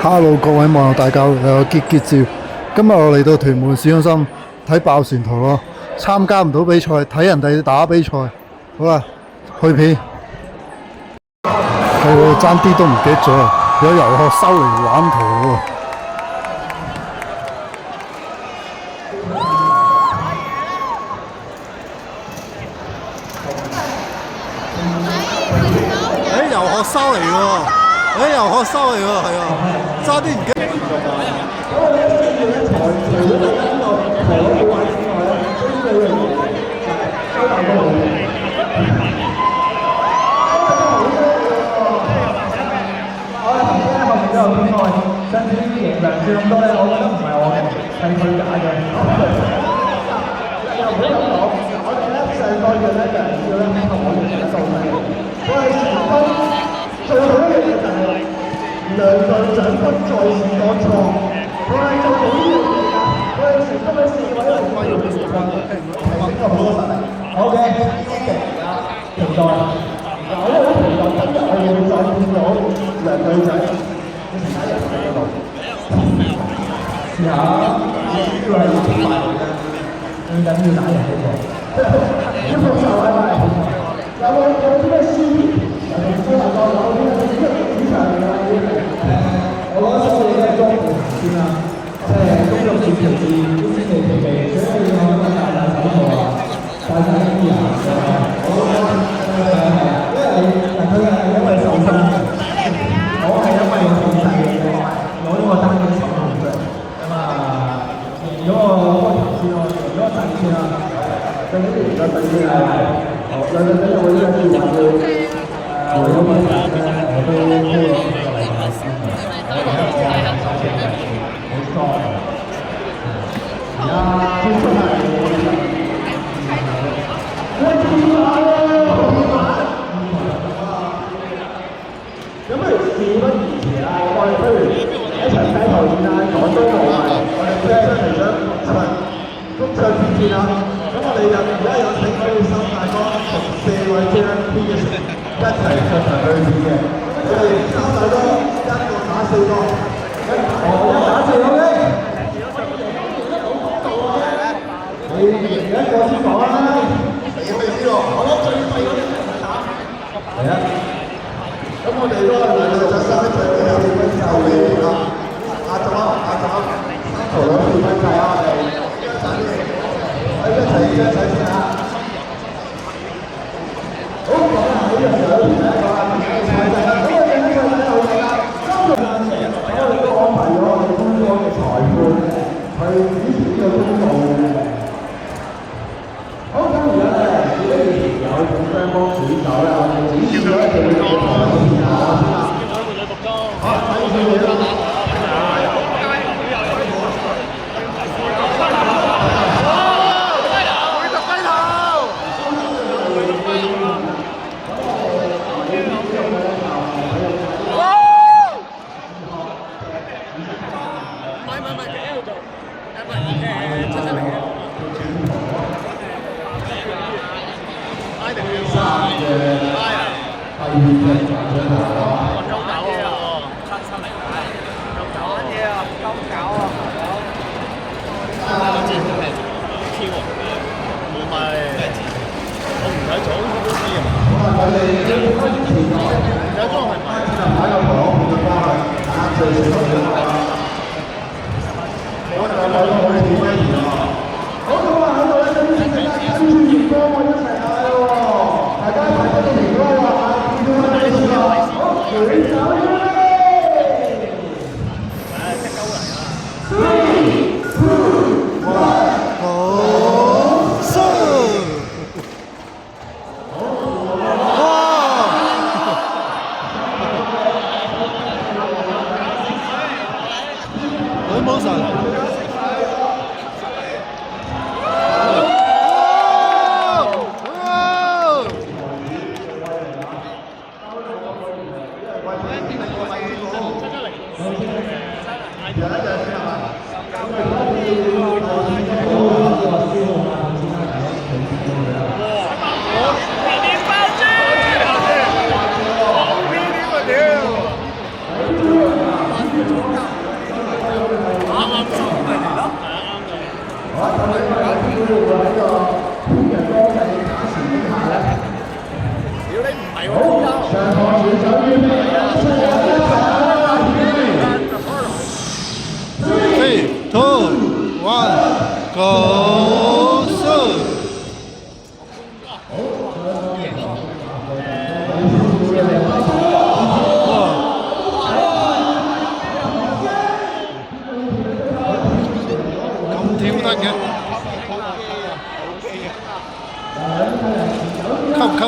Hello，各位網友大家好，我傑照。今日我嚟到屯門市中心睇爆旋陀螺，參加唔到比賽，睇人哋打比賽。好啦，去片。係喎，爭啲都唔記得咗，有遊學收嚟玩陀螺。遊學收嚟喎，遊學收嚟喎，係啊，爭啲唔記得。上次贏兩次咁多咧，我覺得唔係我嘅，係佢假嘅。又唔好咁講，我哋咧上個月咧就係要咧同我哋嘅數據，我哋成功最好一樣嘢就係兩隊獎金再次當錯，我哋做到呢樣嘢㗎，我哋成功嘅4位嚟講要提升咗好多實力。好嘅，多謝大家期待。嗱，我好期待今日我哋會再見到兩隊獎。試下，呢個係要快嚟嘅，最緊要打人嗰個。呢個就係咪？有啲咩書面？有啲咩主場嚟㗎？我覺得所有嘢都係裝備先啦，即係工作小條件都先嚟其備，所以我覺得大手套啊，大啲啊，我覺得因為受傷。我係因為控制攞咗個單嘅手套出嚟，咁贏咗個開頭先咯，贏咗個陣先啦，最緊要贏咗陣先啦。好，兩隊仔我依家要話要為咗問題咧，我都鋪咗個禮拜先嘅，我哋一個手勢係好疏，而家先出嚟。咁不如事不宜遲啦，我哋不如一齊睇頭先啦，廣東無謂，我哋即係嚟咗公唱戰線啦。咁我哋而家有請我哋三大哥同4位 JMP 嘅一齊上場對戰嘅。我哋三大哥一個打4個，一打4個嘅。你一個先講啦，你未知喎，我攞最細嗰啲嚟打。嚟啊！咁我哋都係兩隊就3隊都有4分球嘅啦，壓咗3球兩4分計啊！我哋一齊先啊！好，講下呢樣嘢，第一個啊，咁我哋呢個睇後面啦，3隊我哋都安排咗我哋中國嘅裁判去主持呢個公道嘅。好，咁而家咧，有雙方選手咧，我哋指示咗一定要講下先啦。好，睇住你啦。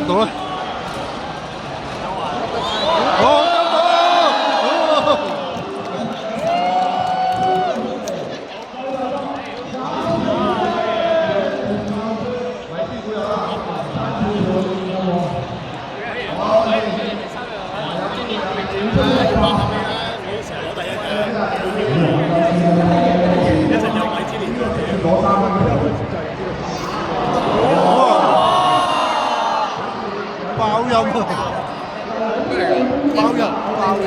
唔到咧？哦，爆音啊！爆人，爆人！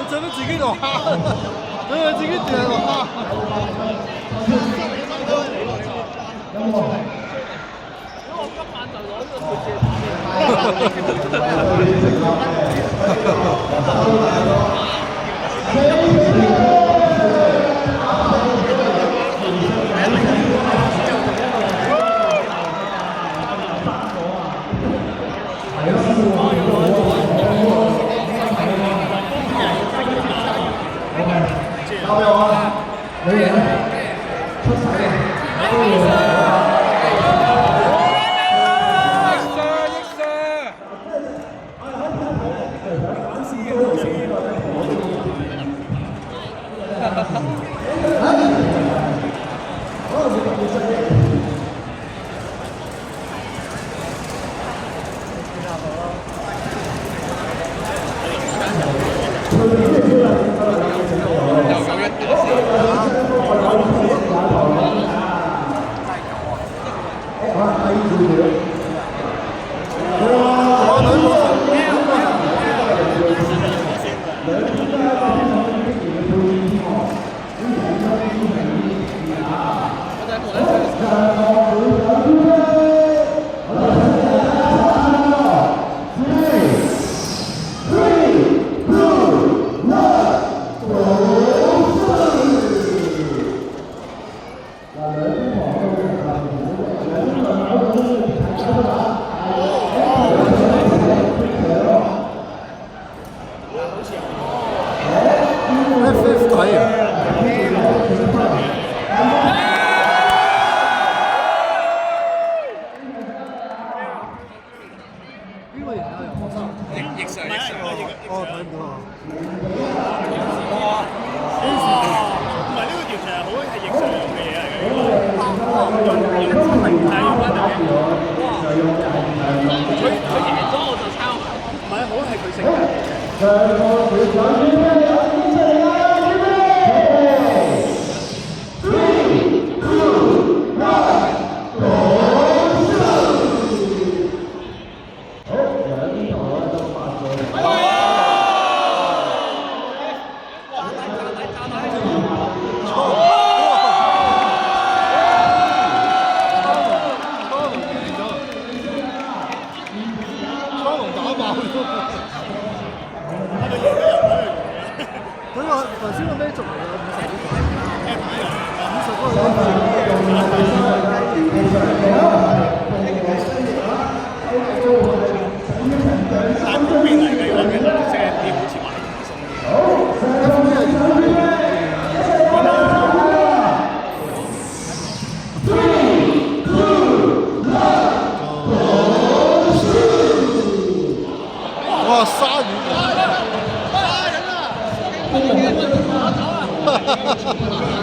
整到自己度蝦，整到自己掉喺度蝦。交俾我啊！女人出世嘅。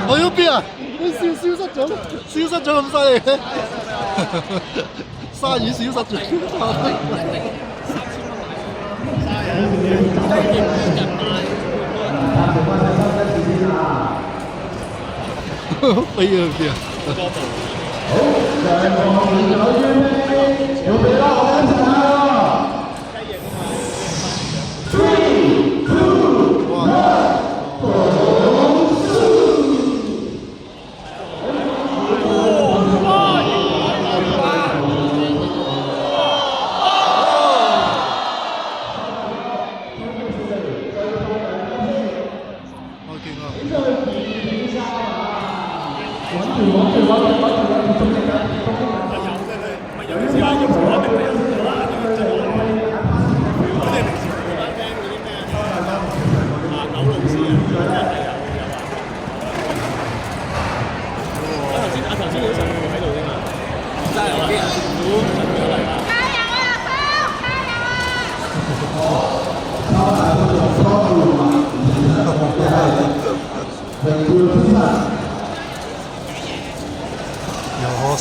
我要邊啊？消失咗，消失咗咁犀利嘅，鯊魚消失咗。飛咗去邊啊？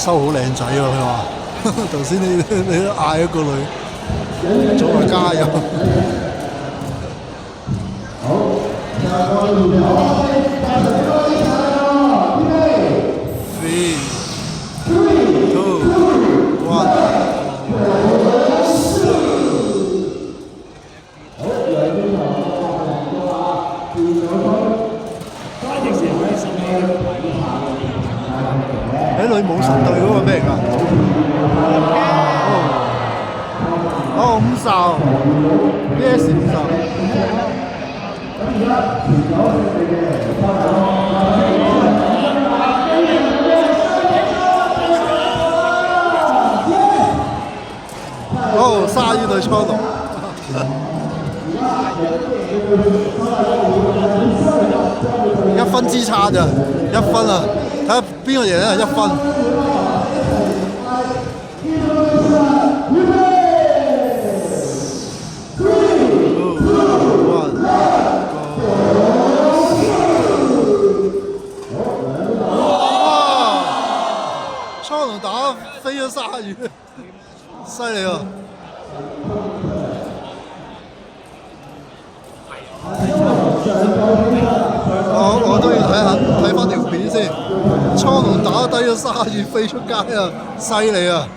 收好靚仔喎，佢話。頭先你都嗌一個女，早話加油。3, 2, 1。喺女武神隊嗰個咩嚟㗎？哦，50 PS 50。哦，31對初龍。1分之差咋，1分啊！睇下邊個贏啊！1分。初龍打飛咗鯊魚，犀利啊！我都要睇翻條片先。初龍打低咗鯊魚飛出街啊，犀利啊！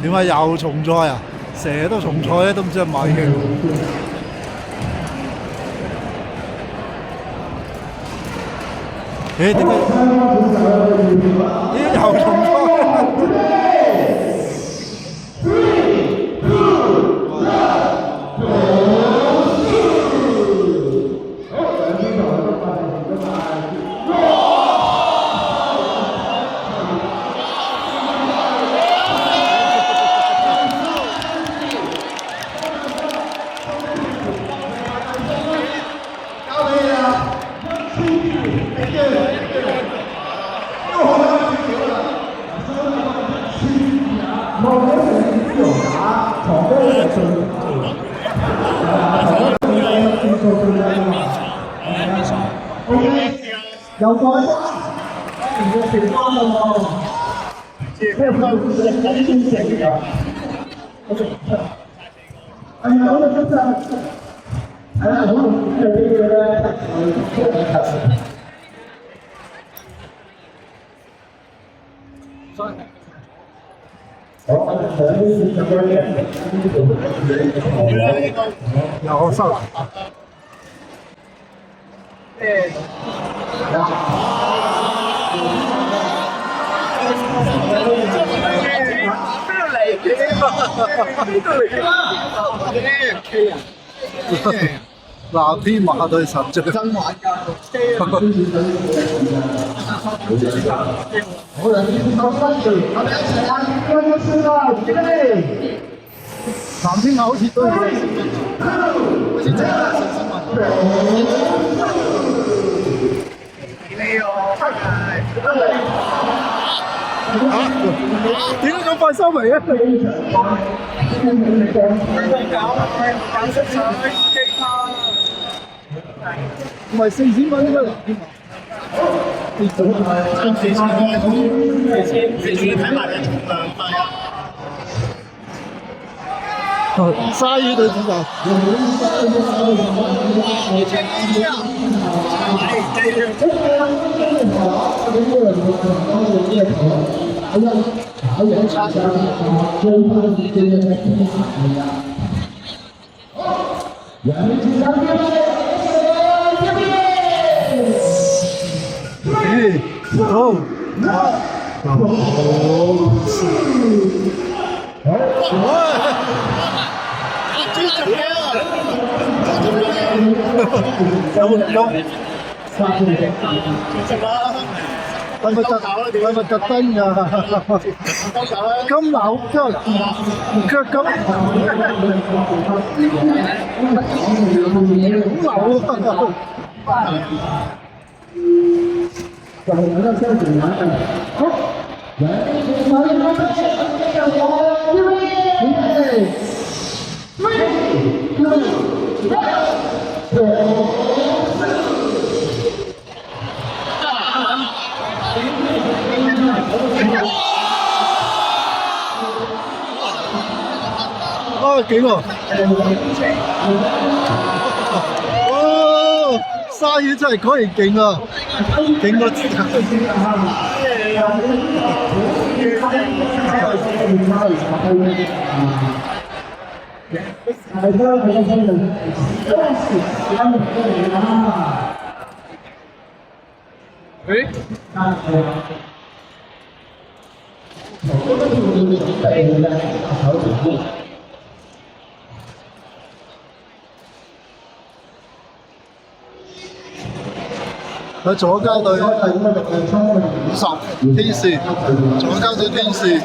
點解又重賽啊？成日都重賽咧，都唔知係咪嘅。點解又重賽？有個嘅情況咯，即係佢有啲正嘅。哎呀，我哋真係，哎呀，我哋呢個咧，有收。藍天馬對神將，真玩㗎，好啦，收翻住，我哋一齊玩呢個先啦，準備。藍天馬好似都係，好似真係神仙馬。點解咁快收尾啊？唔係4000蚊咩？你做咩？4000睇埋你重量費啊！鯊魚對主角。係咪特登㗎？咁扭腳咁扭啊！就係有得相傳玩嘅。好，啊，勁喎！哇！鯊魚真係果然勁啊，勁過之前。喺左交隊50天使，左交隊天使。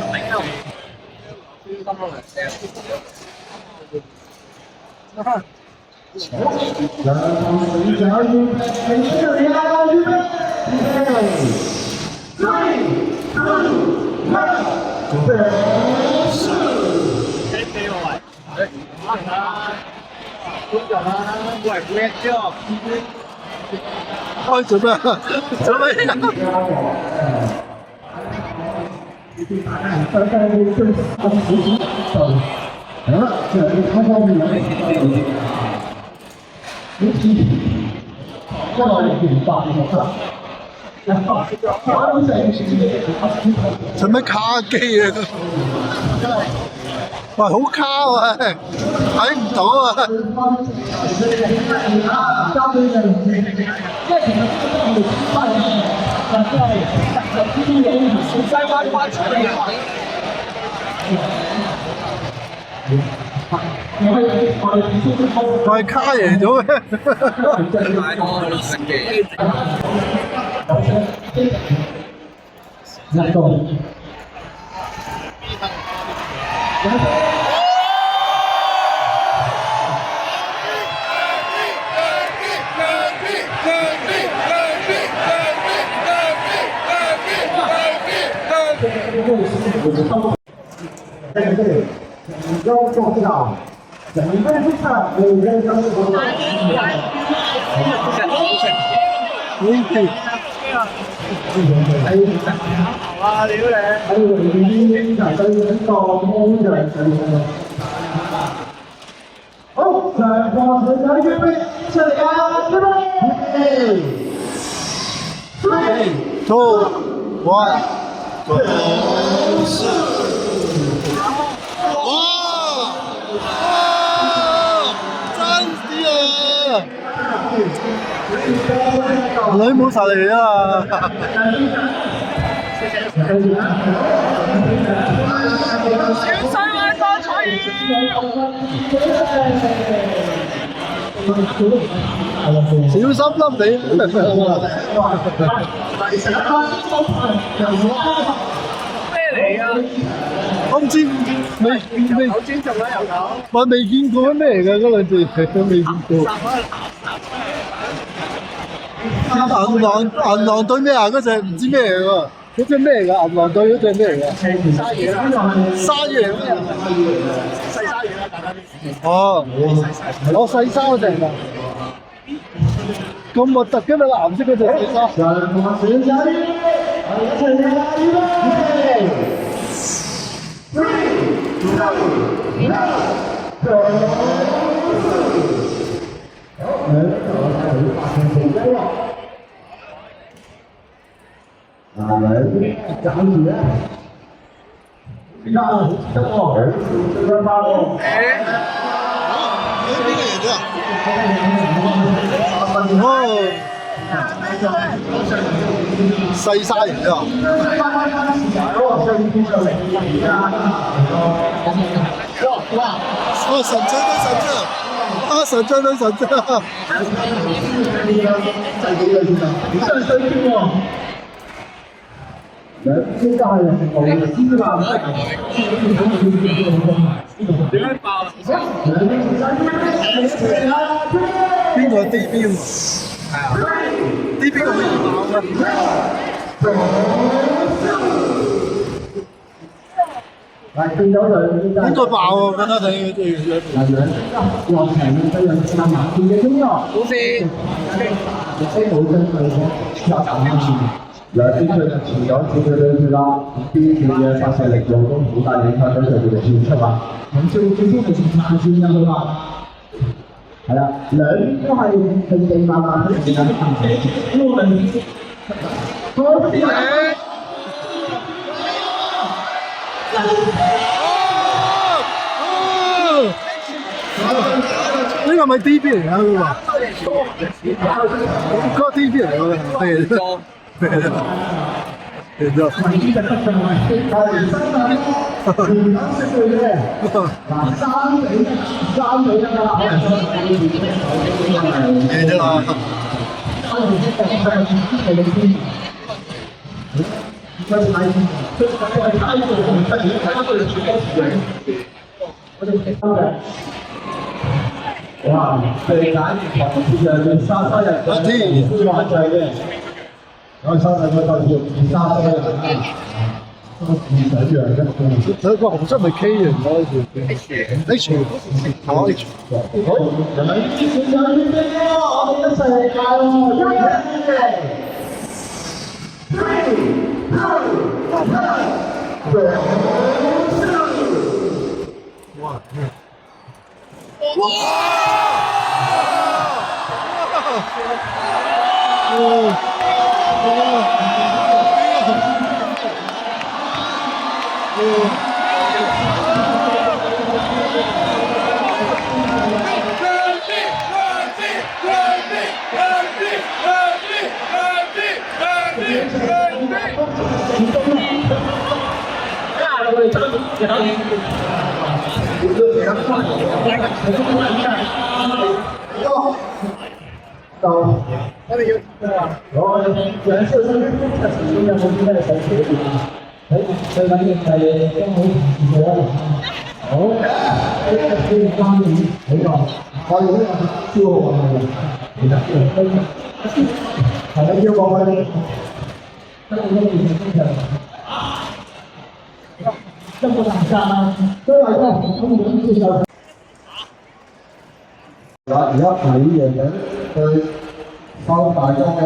開做咩？做咩？做咩卡機啊？喂，好卡喎，睇唔到啊！喂，卡贏咗咩？要做到整个比赛5人争夺。哇！屌你！喺裏邊就對緊個魔像上場。好，上課水仔預備出嚟啊！預備，3、2、1，女冇實嚟啊！小水灣多彩小心粒地。咩嚟啊？我唔知未好尊重啦，又講。我未見過咩嚟㗎嗰兩字，都未見過。銀狼對咩啊？嗰隻唔知咩嚟喎，嗰隻咩嚟㗎？銀狼對嗰隻咩嚟㗎？鯊魚啦，鯊魚嚟咩？細鯊魚啦，大家啲。哦，我細鯊嗰隻㗎，咁核突嘅咪藍色嗰隻細鯊。上課水仔，我哋一齊嚟啦！預備。細鯊嚟㗎。哦，神將都神將，啊神將都神將。點樣爆啊？邊個 DB 喎？係啊，DB 個可以爆嚟見到兩應該爆啊！我覺得你哋落場面對人哋馬健嘅中學，股市。亦都冇針對嘅入球。兩邊佢就前咗自己兩次啦，邊條嘅發射力量都好大影響到佢哋嘅戰出啊！咁最終係慢戰入去啦，係啦，兩邊都係靜靜慢慢去練緊行程，因為嗰啲呢個咪 DB 嚟㗎嗰個 DB 嚟㗎，係係咗。係呢個得㗎嘛？係新啊！連緊識佢嘅嗱，三比一啦，可能真係贏咗啦！哇！最簡單嘅沙沙人，最玩就係嘅。我收睇個對住沙沙人啊，都唔使樣嘅。佢個紅色咪 K 型咯，H 好 H。好，人哋啲選手準備咯，我哋一齊嚟教喎我兩次身體測試有冇啲咩想改變啊？最緊要係將好自己啦。好，呢個先關鍵呢個，我哋呢個消耗係其實係咪要講佢哋？真係一件事情。這麼大家，都係都唔通咁接受。而家睇嘢嘅去收大裝嘅。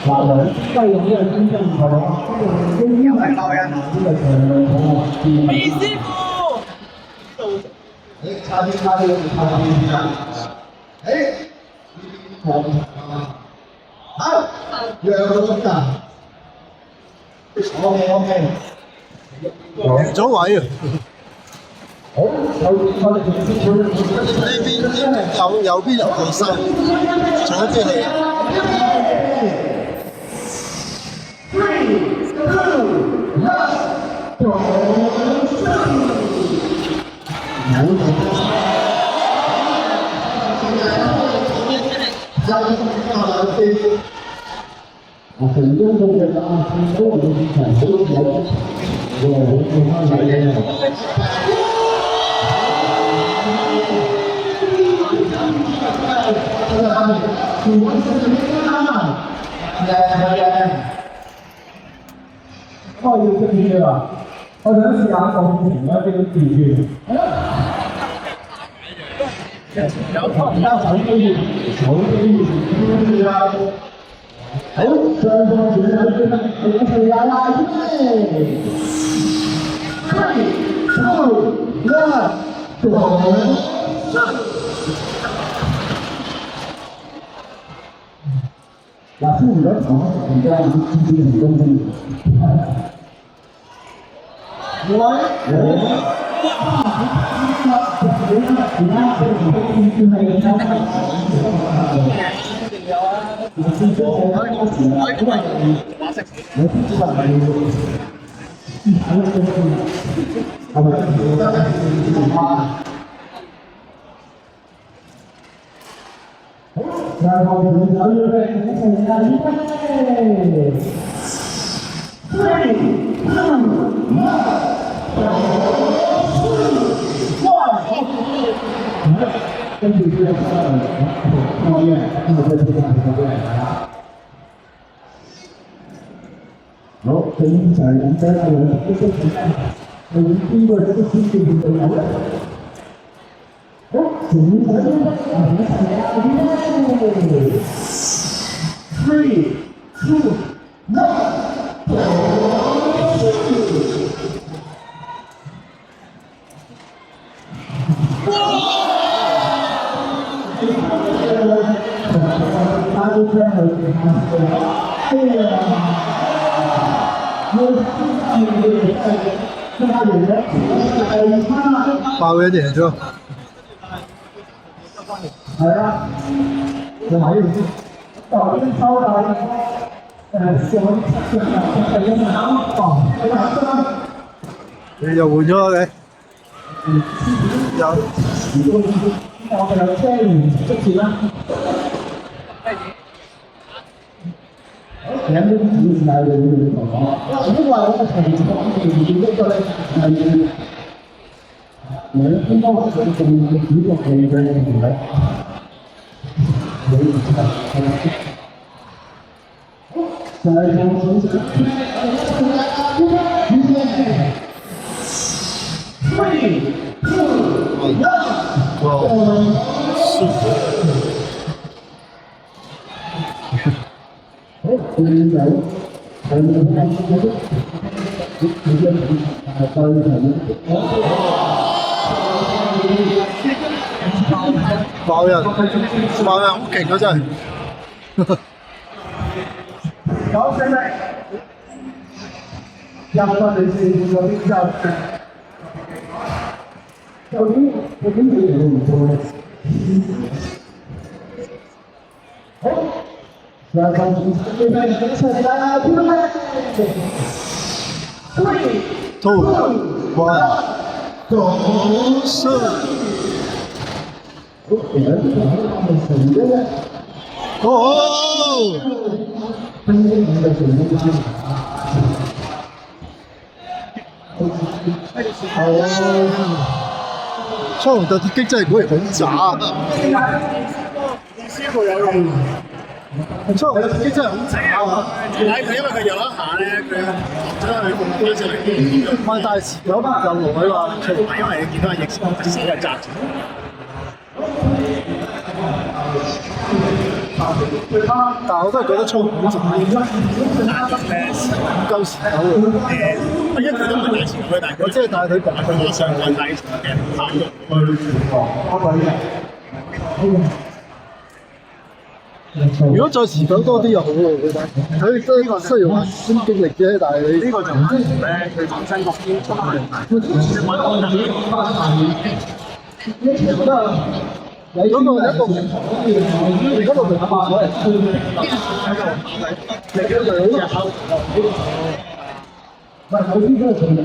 嗱，兩低用呢個真正係嘛？因為教人呢個係李師傅。差啲，好，讓個中間。OK。贏咗位啊！好，我哋呢邊右邊入去三，左邊係。我成功咁嘅啊，成功嘅市場都有，我好喜歡睇嘅。開要識啲啊！我想試下鋼琴嗰啲字語。有唔得手機，手機啊！好，雙方選手準備，我哋來啦！3、2、1，嗱，輸唔到場，而家已經支持成功先。然後選手要嘅一齊嚟預備，3、跟住呢個後面，呢個再出嚟過嚟啦。好，整齊咁將佢哋都識睇，係邊個都先至會有嘅。好。爆一點啫。係啦，你睇住先，頭先收到你又換咗嘅？有。我哋有車員出線啦。兩邊指示係你哋同我，因為我嘅情況呢個咧係兩邊都係咁重要嘅主角嚟嘅，係咪？你唔係就係咁子。3、2、1，爆人好勁啊！真係。好，現在要不然就是我比較，我跟你有多。好，然後現在跟上來2、1，走射。哦！初龍特鐵擊真係果然好渣啊！師傅有用。初龍特鐵擊真係好渣啊！睇佢因為佢有一下咧，佢真係放上嚟。唔係，但係前有耐嘛，因為你見到阿翼手係揸住。但係我都係覺得初龍好渣，唔夠時候因為佢都唔係大前鋒，但係我即係帶佢講佢話上個大前嘅跑如果再持久多啲又好喎，佢都呢個需要先經歷啫，但係你呢個就唔係咧，佢本身個邊出嚟，嗰個一個嗰個明白我係你嗰度好似考唔係頭先嗰個重點，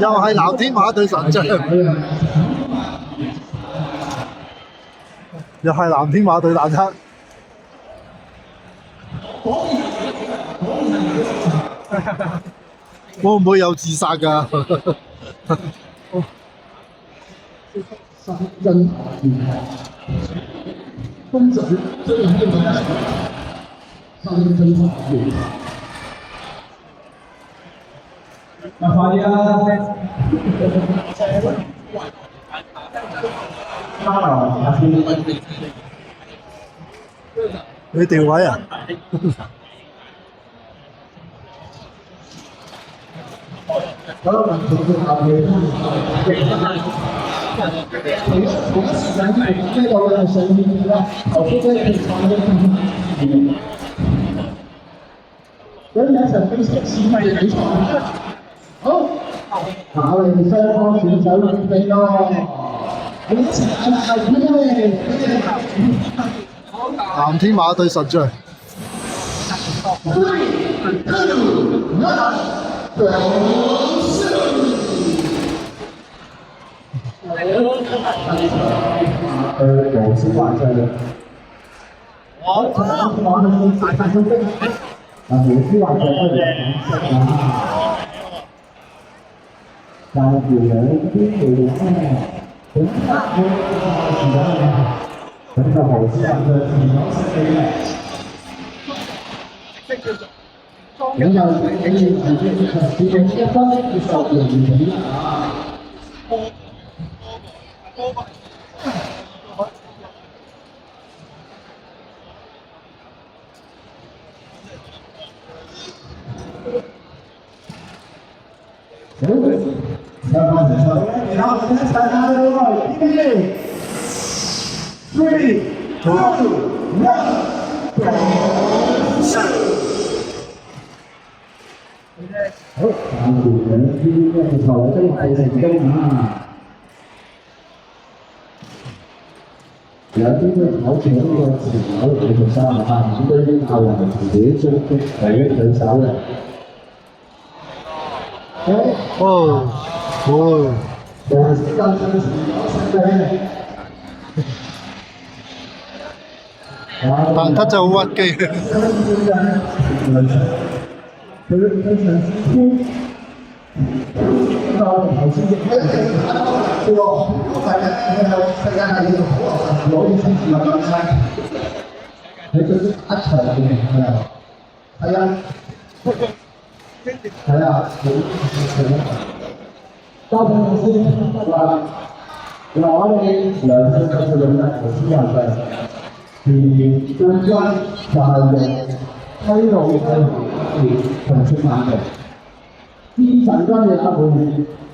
又係藍天馬對神將，又係藍天馬對蛋撻。會唔會有自殺㗎？三真公子最容易買三真公子。快啲啦！你調位啊？嗰個問題係後面，同一時間呢個嘅上面啦，頭先咧佢創咗咁有時候佢識試咪比賽，好，考慮雙方選手預備咯，你一齊係咩？藍天馬對神將。羅斯華就我係大中兵，羅斯華就開始講識啦，但係條友啲條咧，點解會很好这样的体能是可以的。人家给你感觉就是一个先锋的效果，你啊。然后我们再来一个，3、2、1，上。好，然后我们今天的讨论还是跟啊，然后这个朝前那个指标基本上的话，一个人他两个直接就感觉很少了。哦，哦，我是刚才但他就好屈機。交通司机話：嗱，我哋兩隻腳用嘅頭先話嘅，而最關就係用推路去同出發嘅。第一場裝嘅阿妹，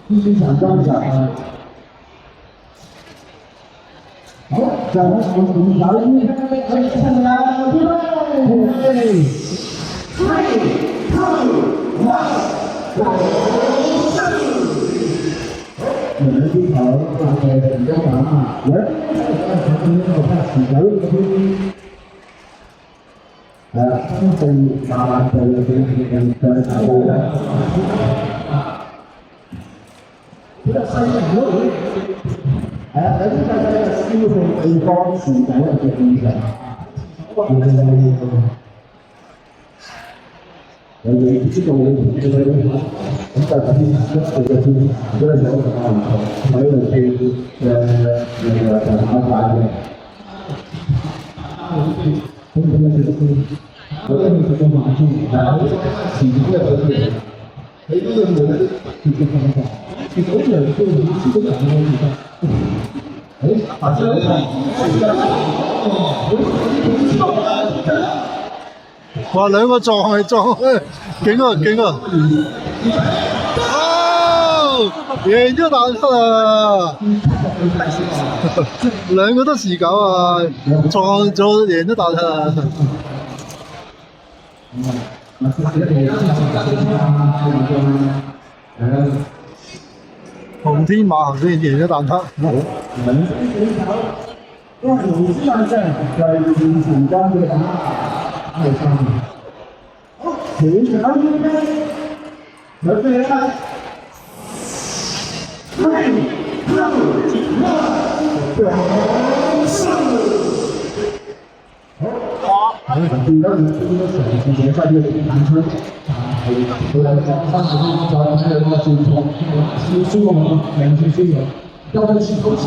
第一場裝就係好，就我們有呢去乘啦，3、2、1。我們啲頭嘅成功啊！有真正慢慢做嘅嘅頭嘅。比較細嘅如果有啲細細嘅消費地方是第一嘅現象。有啲知道你做嘅咁就等於一個嘅先，如果你有個唔同，喺度去就考大嘅。咁樣我覺得你做個馬豬，但係前邊嘅佢哋，你呢樣嘢接觸方法，結果樣都唔知都講咗而家。誒，或者哇！兩個撞係撞，勁啊勁啊！哦，贏咗蛋撻啊！兩個都是狗啊，撞咗贏咗蛋撻啊！紅天馬頭先贏咗蛋撻。因為龍之萬正就係現前間嘅打係三年。好，全場預備，準備啦！3、2、1，好，見到你邊個成件嘢快啲彈出，係佢有三十分鐘再睇兩個轉錯，少輸我兩次輸咗，又係前高超，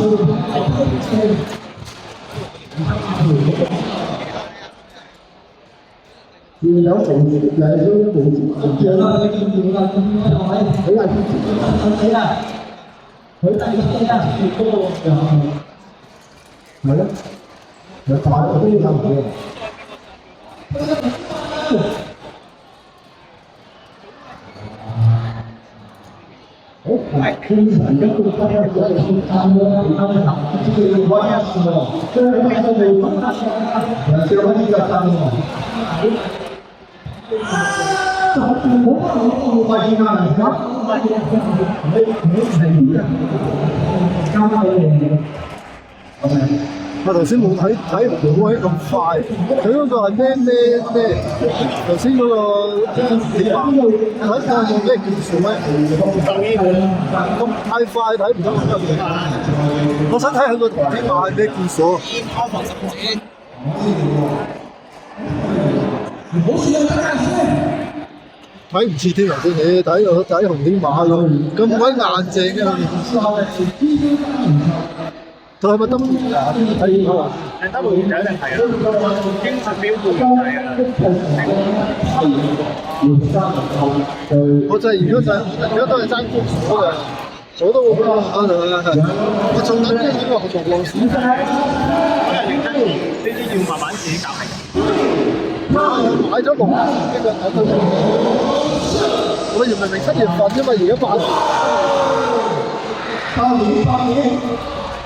見有成績嘅都冇將啦，你見唔見啊？佢係佢啦，佢第一間嗰個就係咯，有大嗰啲就唔嘅。經常一個大家做嘅先啱咯，而家呢呢個要開一次喎，即係喺度未分得嘅，最後呢個真喎。就冇發現啊！而家你係加翻你我頭先冇睇冇喺咁快，佢嗰個係咩？頭先嗰個你話睇下用咩技術咩？咁太快睇唔到我想睇下個紅天馬係咩技術。睇唔切添啊！先你睇紅天馬咁鬼硬淨嘅。佢係咪得意啊？係喎。係得會就一定係啊，經濟標會係啊。我就係而家都係爭公數嘅，我都會我仲諗緊呢個學龍市。可能零七年呢啲要慢慢自己搞係。買咗龍市呢個睇到我原明7月份啫嘛，而家8月。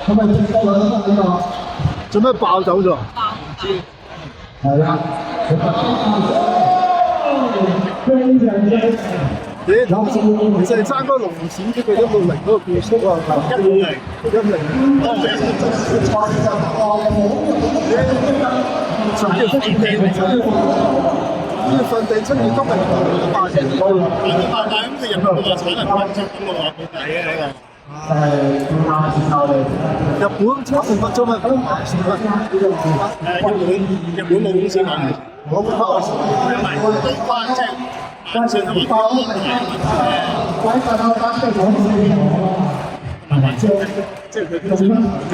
係咪正多兩分呢個？做咩爆走咗？係啦，非常之。你諗先，其實係爭嗰龍閃嘅160嗰個故事啊，160。7月份定7月今日8高。但係咁佢入邊個產能分析咁嘅話，冇計嘅呢個。日本差唔多做咩？日本冇公司講嘅，我唔怕。因為都關即係關稅同埋即係佢公司交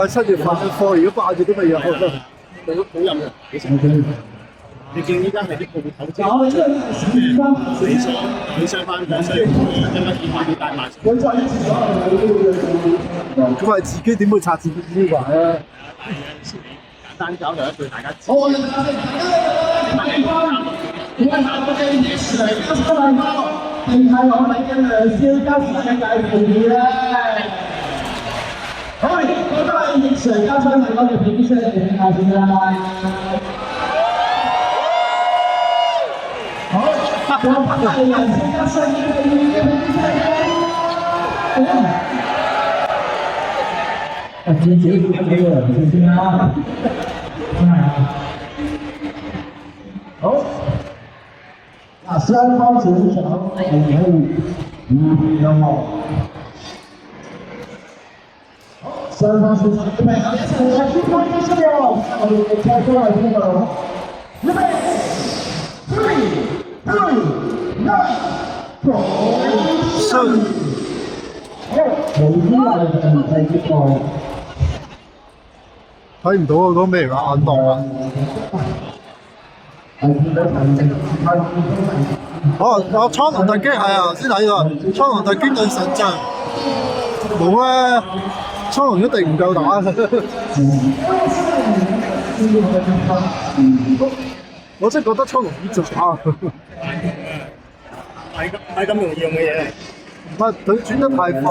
7月份嘅貨，如果8月都未有，好飲嘅，幾成？你見依家係啲鋪頭即係你上翻嗰些100大賣。咁係自己點會拆自己呢個咧？簡單搞就一句大家知。定係我哋嘅梁少家時嘅介紹片咧？好，覺得係逆常加上係我哋片出嚟嘅介紹啦。好，我拍係梁少家新嘅片出嚟。自己講幾個梁少先啦。好。雙方選手係雙方選手準備好，一齊來宣佈決勝咯！我哋嘅賽果係邊個？預備3、2、1，勝！冇啲係第幾個？睇唔到啊！講咩話眼檔啊？我蒼龍突擊係啊，先睇過蒼龍突擊對神將，冇啊！蒼龍一定唔夠打。我真係覺得蒼龍好渣。係咁容易用嘅嘢嚟。唔係佢轉得太快，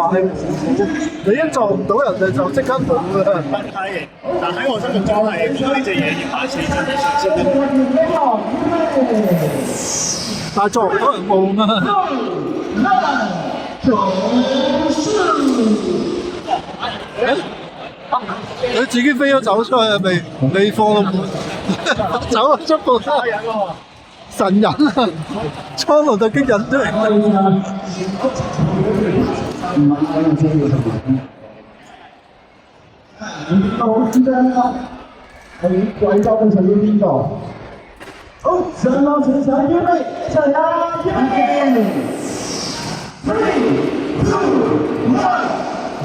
你一撞唔到人哋就即刻冇啦。係，但喺我心目中係呢隻嘢要8-4張但係撞唔到人冇啊！佢自己飛咗走出去，未放到門，走咗出步神人啊！蒼龍突擊引出嚟。好知啦，係貴州嘅水邊度？好，上路選手預備，一齊啦！預備3、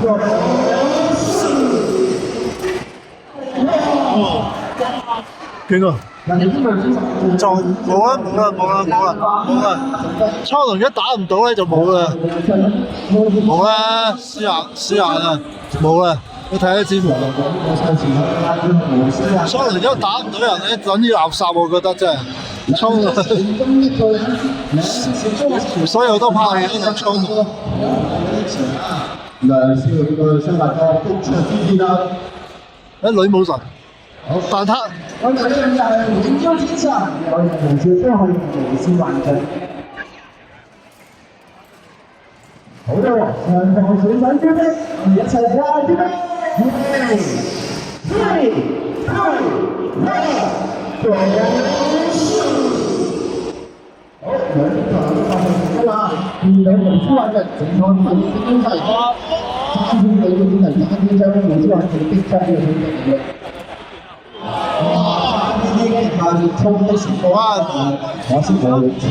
2、1，勁啊！撞冇啦，蒼龍一打唔到咧就冇啦，冇啦，輸硬啦，冇啦。你睇下知唔知？蒼龍一打唔到人咧，等於垃圾，我覺得真係。蒼龍，所以我都怕你呢隻蒼龍。梁少嘅雙發哥攻出之啦！女武神，但他我哋呢樣係永標天上，我哋梁少都可以無視環境。好啦，上場選手準備，我哋一齊睇下準備。3、2、1，好，兩場發生啦，2兩人出來嘅整場係點樣睇？今天嘅呢啲係今天將會出來嘅比賽嘅點樣？哇！呢啲嘅下面衝的時光，我先講你知。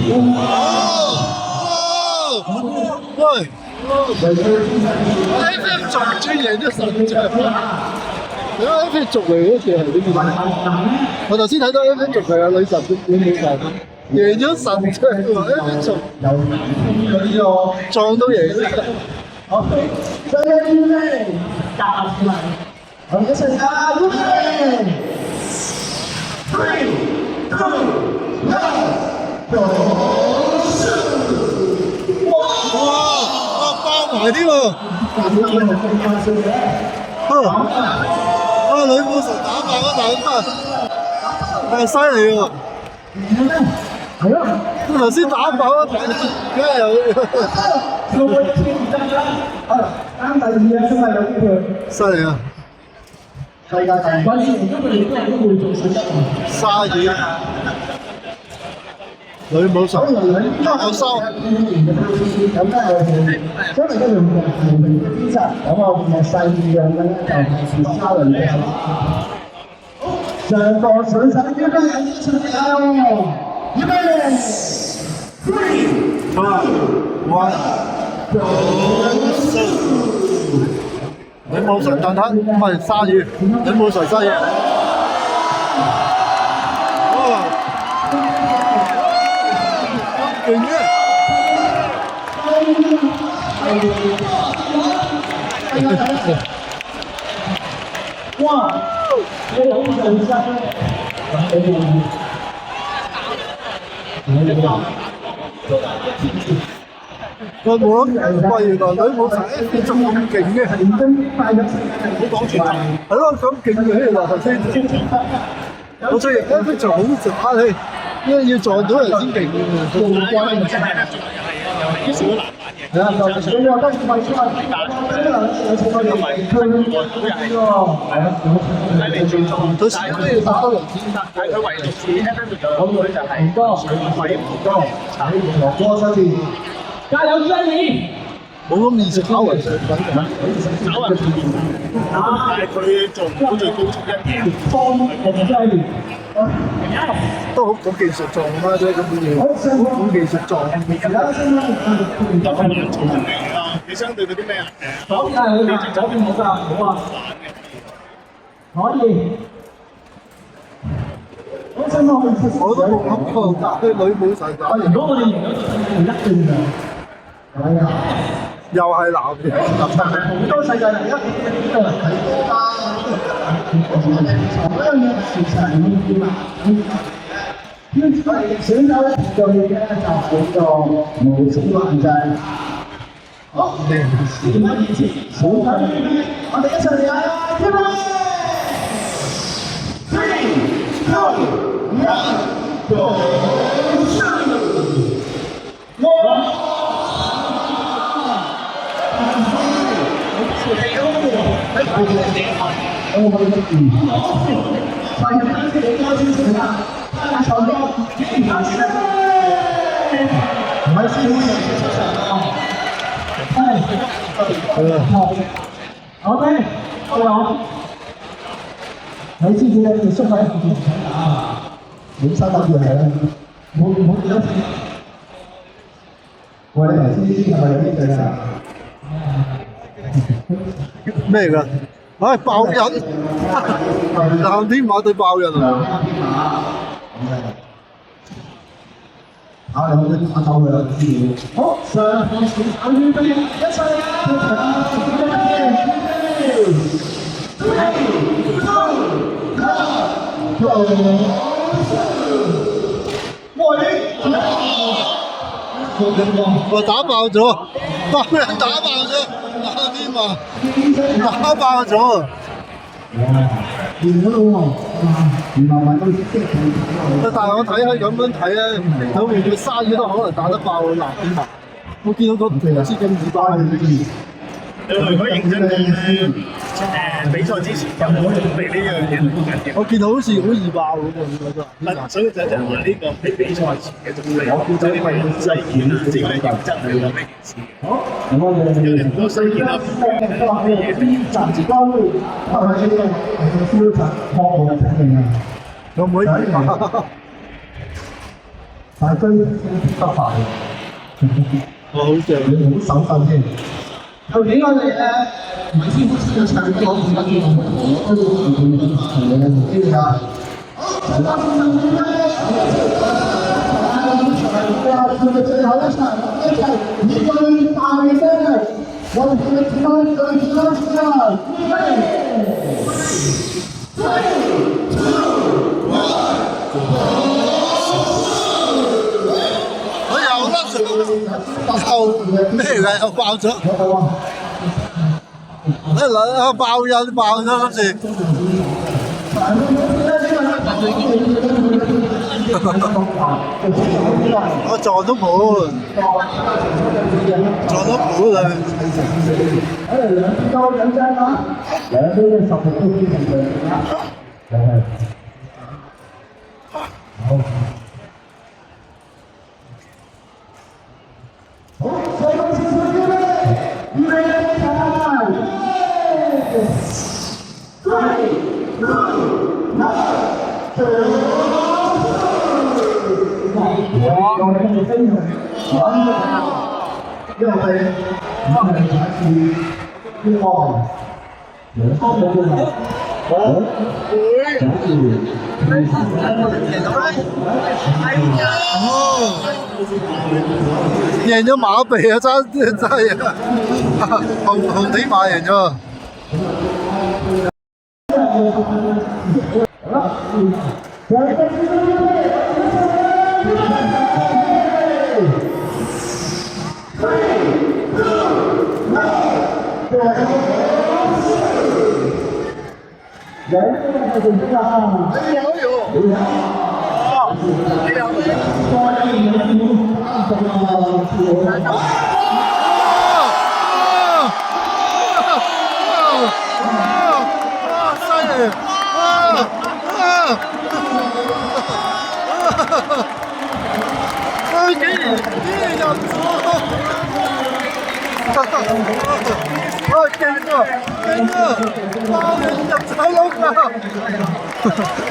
喂！ ，F 族專贏咗神將。F 族嚟嗰時係點樣？我頭先睇到 F 族係女神本女神，贏咗神將喎 F 族，撞到贏咗。好，再來預備，打出來，我們一齊打預備，3、2、1，哇！包埋添喎！女武神打爆咗大家，犀利喎！係啊，頭先打爆咗大家，梗係有。數位簽爭第二啊，真係有機會。犀利啊！世界第二，關鍵今日亦都有機會做世一。鯊魚，女武神，有收。咁咧，真係一樣無名嘅天才，咁我變係細樣嘅咧，就係沙倫嘅。上個水手預備一齊嚟，預備3、2、1，女武神蛋撻，唔係鯊魚，女武神鯊魚。哇！咁勁嘅！哇！你好做真，我冇諗，哇！原來女武神 F 仲咁勁嘅，唔好講傳統。係咯，咁勁嘅原來頭先。我最型 F 仲好渣氣，因為要撞到人先勁嘅嘛。因為真係 F 族有少少難玩嘅。你話得唔係出嚟？因為佢係你最重，到時都要打多輪先。但係佢唯獨似 F 族有佢就係水費唔多，我收錢，加油，Jenny！冇咁易食炒雲上品嘅。炒雲但係佢做唔到最高速一嘢。都好講技術撞啦，即係咁嘅嘢，好技術撞。咁係人做人嚟㗎，你相對嗰啲咩啊？左邊係佢左邊冇㗎，好啊，可以。我都冇諗過打啲女武神打，如果我哋贏咗一定㗎，係啊。又係男嘅。好多世界第一，睇多啦。嗰樣嘢其實係點啊？天才選手咧做嘢咧就叫做無止環制。好，事不宜遲，小心啲，我哋一齊嚟啊！準備，3、2、1， go！ OK， 好，你知唔知你縮喺後面啊？你收得住係啦，冇幾多錢。我哋頭先係咪有啲對啊？咩㗎？唉，爆人！藍天馬對爆人啊！好，你好，打走佢啦，好，上個選手預備一齊啦！我打爆咗，爆人打爆咗，藍天馬打爆咗。完咗咯喎！原來買到啲機器。但係我睇開咁樣睇咧，佢會唔會鯊魚都可能打得爆藍天馬？我見到個資金耳包嘅。如果認真嘅比賽之前有冇準備呢樣嘢好緊要。我見到好似好易爆咁喎，嗱，所以就係話呢個喺比賽前嘅準備，就係為細件啦，即係認真去講呢件事。好，咁我哋有人多細件啦，暫時交會，係咪呢個標準項目嘅評定啊？有冇大堆不快。我好正，你好手勢添。後邊我哋咧唔係師傅先唱歌，而家叫我都係啊。最後一場，一齊以最大嘅聲力，我哋嘅最爆咩嘅？又爆咗，爆音爆咗嗰時，我撞到盤，撞到盤啦！兩邊都緊張啦，兩邊嘅實力都非常強啦，好。好，最後少少啲咧，預備起嚟，3、2、1，我哋跟住飛去，因為我係第一次呢個陽光冇嘅嘛，好，贏咗馬鼻啊！真係紅地馬贏咗。竟然入勁啊！巴倫入咗窿啊！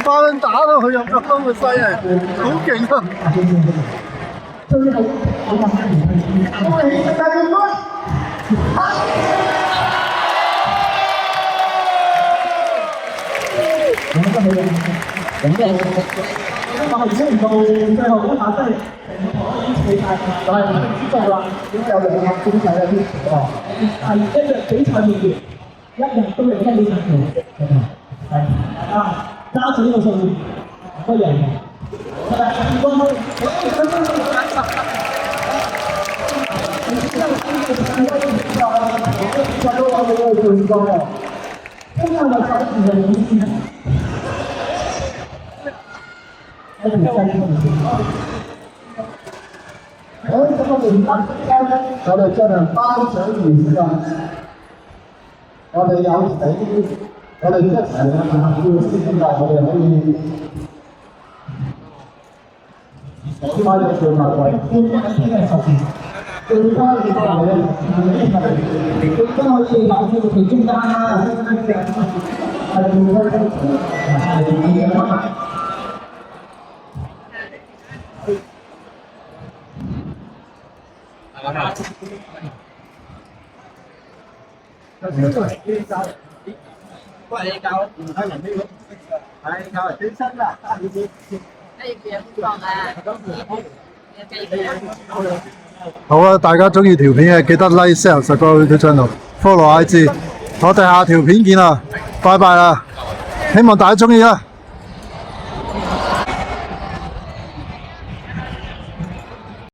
巴倫打到佢入咗窿嘅犀利，好勁啊！發現唔到最後嗰下真係企曬，但係唔知道啦，點解有兩個公仔喺邊？係一日比賽面完，一日都有一兩場係啊，揸住呢個數字都贏嘅。係我哋進行頒獎儀式啊！我哋有請，我哋一齊去行要先咁我哋可以開咗最後位，最佳嘅實現，最佳嘅實現，亦都可以擺喺佢中間啦。係唔該，好啊！大家中意條片嘅記得 like、share、subscribe 佢 channel、follow IG。我哋下條片見啦，拜拜啦！希望大家中意啦〜